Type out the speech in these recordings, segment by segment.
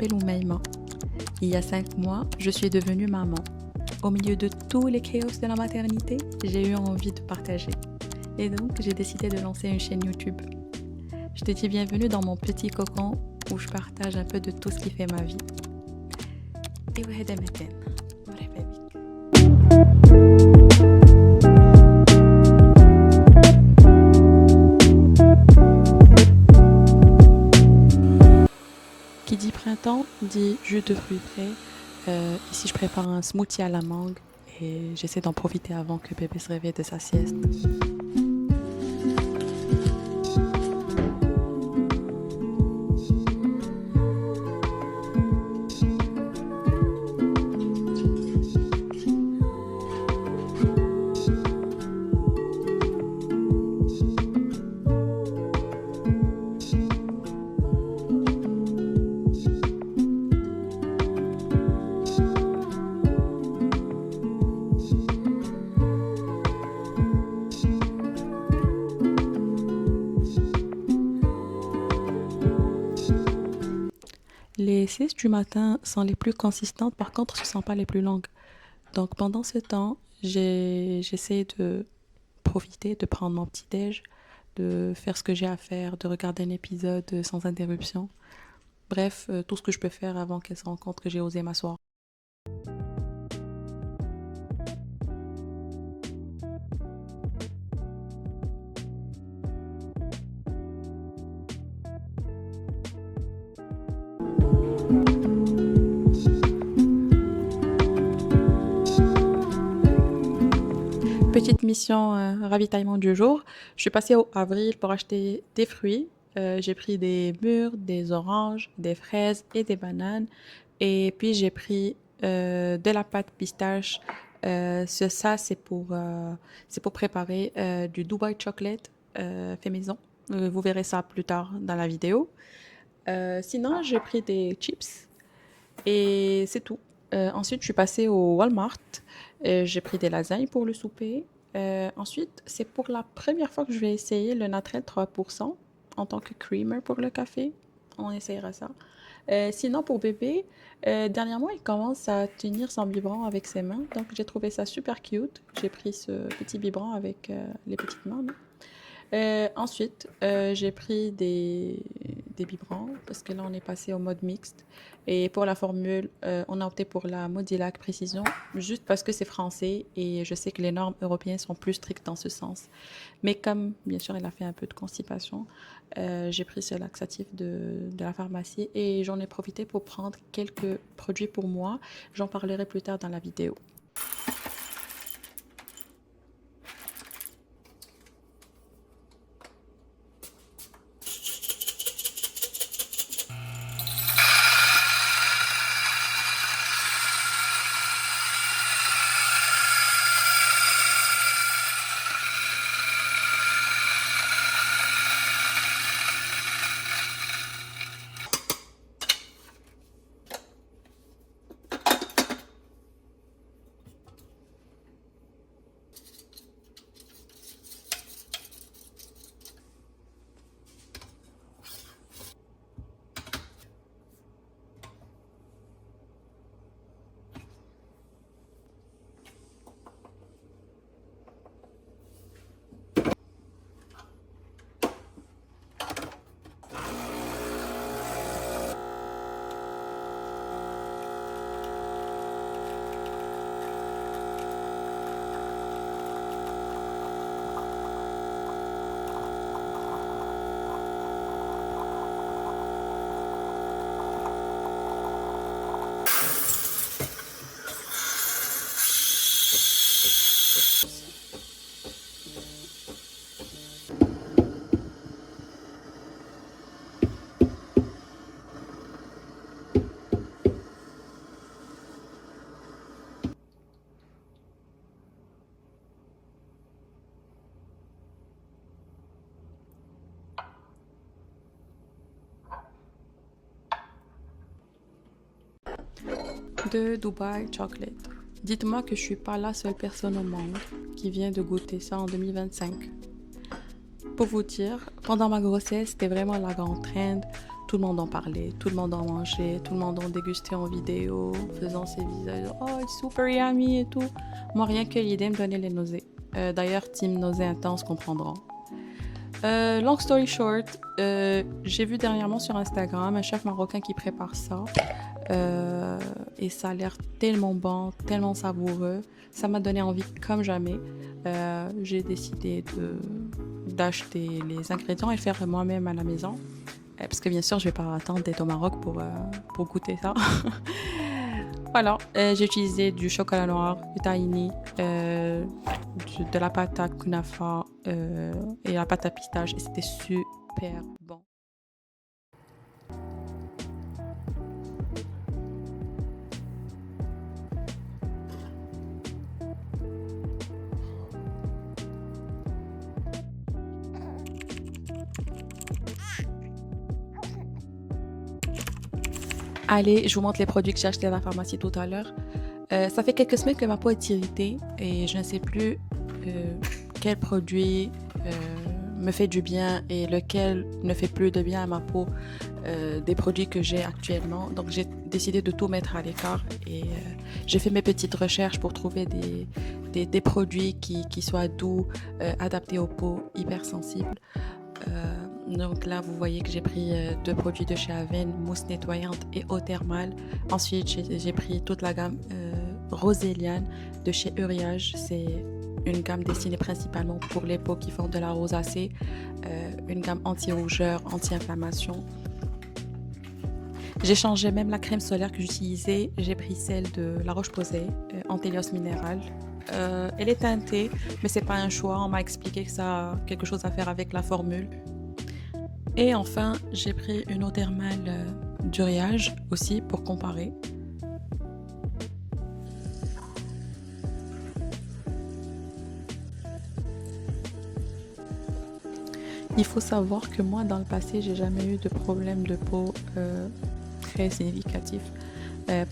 m'appelle Oumaima. Il y a 5 mois, je suis devenue maman. Au milieu de tous les chaos de la maternité, j'ai eu envie de partager. Et donc, j'ai décidé de lancer une chaîne YouTube. Je te dis bienvenue dans mon petit cocon où je partage un peu de tout ce qui fait ma vie. Et وهذا مكان مرحبا بك. Qui dit printemps dit jus de fruits frais. Ici, je prépare un smoothie à la mangue et j'essaie d'en profiter avant que bébé se réveille de sa sieste. Les siestes du matin sont les plus consistantes, par contre, ce ne sont pas les plus longues. Donc, pendant ce temps, j'essaie de profiter, de prendre mon petit-déj, de faire ce que j'ai à faire, de regarder un épisode sans interruption. Bref, tout ce que je peux faire avant qu'elle se rende compte que j'ai osé m'asseoir. Petite mission ravitaillement du jour. Je suis passée au Avril pour acheter des fruits. J'ai pris des mûres, des oranges, des fraises et des bananes. Et puis j'ai pris de la pâte pistache. Ça, c'est pour préparer du Dubai Chocolate fait maison. Vous verrez ça plus tard dans la vidéo. Sinon, j'ai pris des chips et c'est tout. Ensuite, je suis passée au Walmart. J'ai pris des lasagnes pour le souper. Ensuite, c'est pour la première fois que je vais essayer le Natrel 3% en tant que creamer pour le café. On essayera ça. Sinon, pour bébé, dernièrement, il commence à tenir son biberon avec ses mains. Donc, j'ai trouvé ça super cute. J'ai pris ce petit biberon avec les petites mains, là. Ensuite, j'ai pris des biberons parce que là, on est passé au mode mixte. Et pour la formule, on a opté pour la Modilac Précision juste parce que c'est français et je sais que les normes européennes sont plus strictes dans ce sens. Mais comme, bien sûr, elle a fait un peu de constipation, j'ai pris ce laxatif de la pharmacie et j'en ai profité pour prendre quelques produits pour moi. J'en parlerai plus tard dans la vidéo. De Dubai Chocolate. Dites-moi que je suis pas la seule personne au monde qui vient de goûter ça en 2025. Pour vous dire, pendant ma grossesse, c'était vraiment la grande trend. tout le monde en parlait, tout le monde en mangeait, tout le monde en dégustait en vidéo, faisant ses visages, oh, it's super yummy et tout. Moi, rien que l'idée me donnait les nausées. D'ailleurs, team nausées intenses comprendront. Long story short, j'ai vu dernièrement sur Instagram un chef marocain qui prépare ça. Et ça a l'air tellement bon, tellement savoureux. Ça m'a donné envie comme jamais. J'ai décidé d'acheter les ingrédients et le faire moi-même à la maison. Parce que bien sûr, je vais pas attendre d'être au Maroc pour goûter ça. Voilà, j'ai utilisé du chocolat noir, du tahini, de la pâte à kunafa et la pâte à pistache. Et c'était super bon. Allez, je vous montre les produits que j'ai achetés à la pharmacie tout à l'heure. Ça fait quelques semaines que ma peau est irritée et je ne sais plus quel produit me fait du bien et lequel ne fait plus de bien à ma peau des produits que j'ai actuellement. Donc j'ai décidé de tout mettre à l'écart et j'ai fait mes petites recherches pour trouver des produits qui soient doux, adaptés aux peaux hypersensibles. Donc là, vous voyez que j'ai pris deux produits de chez Aven, mousse nettoyante et eau thermale. Ensuite, j'ai pris toute la gamme Roséliane de chez Uriage. C'est une gamme destinée principalement pour les peaux qui font de la rosacée, une gamme anti-rougeur, anti-inflammation. J'ai changé même la crème solaire que j'utilisais. J'ai pris celle de La Roche-Posay, Antélios Minéral. Elle est teintée, mais c'est pas un choix. On m'a expliqué que ça a quelque chose à faire avec la formule. Et enfin, j'ai pris une eau thermale d'Uriage aussi pour comparer. Il faut savoir que moi, dans le passé, j'ai jamais eu de problème de peau très significatif.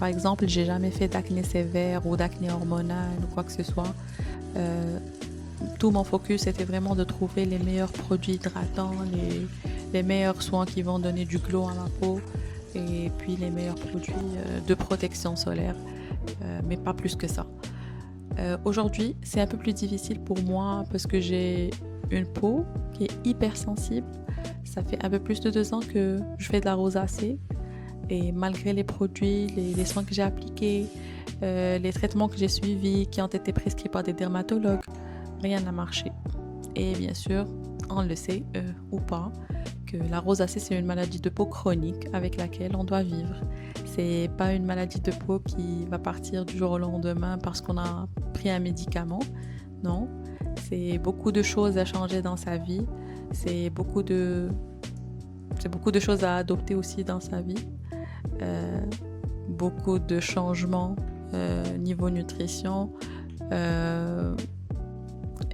Par exemple, j'ai jamais fait d'acné sévère ou d'acné hormonal ou quoi que ce soit. Euh, Tout mon focus était vraiment de trouver les meilleurs produits hydratants, les meilleurs soins qui vont donner du glow à ma peau et puis les meilleurs produits de protection solaire, mais pas plus que ça. Aujourd'hui, c'est un peu plus difficile pour moi parce que j'ai une peau qui est hypersensible. Ça fait un peu plus de 2 ans que je fais de la rosacée et malgré les produits, les soins que j'ai appliqués, les traitements que j'ai suivis, qui ont été prescrits par des dermatologues, rien n'a marché. Et bien sûr, on le sait ou pas, que la rosacée c'est une maladie de peau chronique avec laquelle on doit vivre. C'est pas une maladie de peau qui va partir du jour au lendemain parce qu'on a pris un médicament. Non, c'est beaucoup de choses à changer dans sa vie. C'est beaucoup de choses à adopter aussi dans sa vie. Euh, Beaucoup de changements niveau nutrition.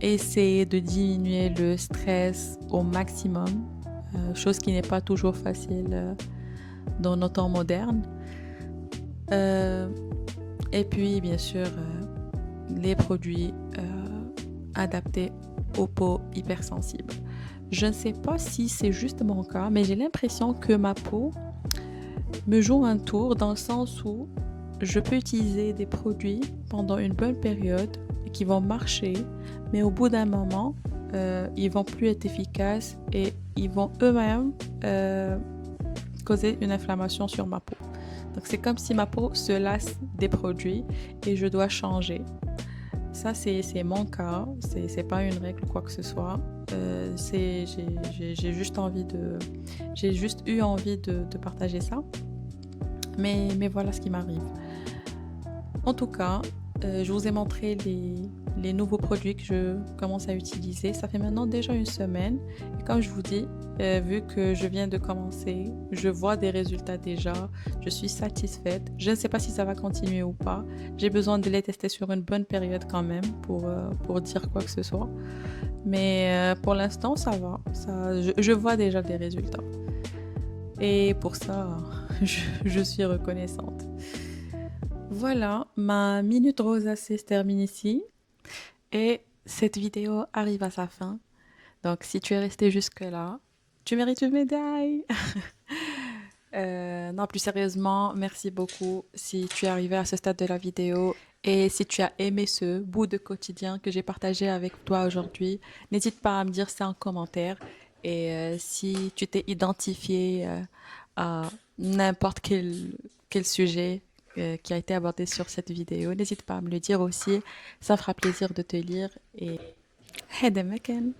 Essayer de diminuer le stress au maximum, chose qui n'est pas toujours facile dans nos temps modernes. Euh, et puis, bien sûr, les produits adaptés aux peaux hypersensibles. Je ne sais pas si c'est juste mon cas, mais j'ai l'impression que ma peau me joue un tour dans le sens où je peux utiliser des produits pendant une bonne période qui vont marcher, mais au bout d'un moment, ils vont plus être efficaces et ils vont eux-mêmes causer une inflammation sur ma peau. Donc c'est comme si ma peau se lasse des produits et je dois changer. Ça, c'est mon cas, c'est pas une règle ou quoi que ce soit. J'ai juste eu envie de partager ça. Mais voilà ce qui m'arrive. En tout cas, je vous ai montré les nouveaux produits que je commence à utiliser. Ça fait maintenant déjà une semaine. Et comme je vous dis, vu que je viens de commencer, je vois des résultats déjà. Je suis satisfaite. Je ne sais pas si ça va continuer ou pas. J'ai besoin de les tester sur une bonne période quand même pour dire quoi que ce soit. Mais pour l'instant, ça va. Je vois déjà des résultats. Et pour ça, je suis reconnaissante. Voilà, ma minute rosacée se termine ici et cette vidéo arrive à sa fin. Donc si tu es resté jusque-là, tu mérites une médaille. Non, plus sérieusement, merci beaucoup si tu es arrivé à ce stade de la vidéo et si tu as aimé ce bout de quotidien que j'ai partagé avec toi aujourd'hui, n'hésite pas à me dire ça en commentaire. Et si tu t'es identifié à n'importe quel sujet qui a été abordé sur cette vidéo, n'hésite pas à me le dire aussi. Ça me fera plaisir de te lire et هذا مكان